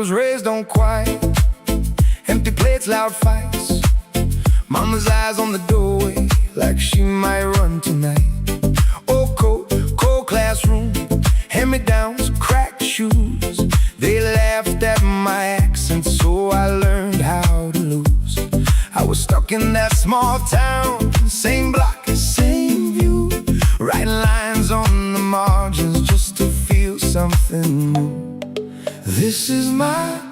was raised on quiet, empty plates, loud fights. Mama's eyes on the doorway, like she might run tonight. Oh, cold classroom, hand-me-downs, cracked shoes. They laughed at my accent, so I learned how to lose. I was stuck in that small town, same block, same view, writing lines on the margins just to feel something new. This is my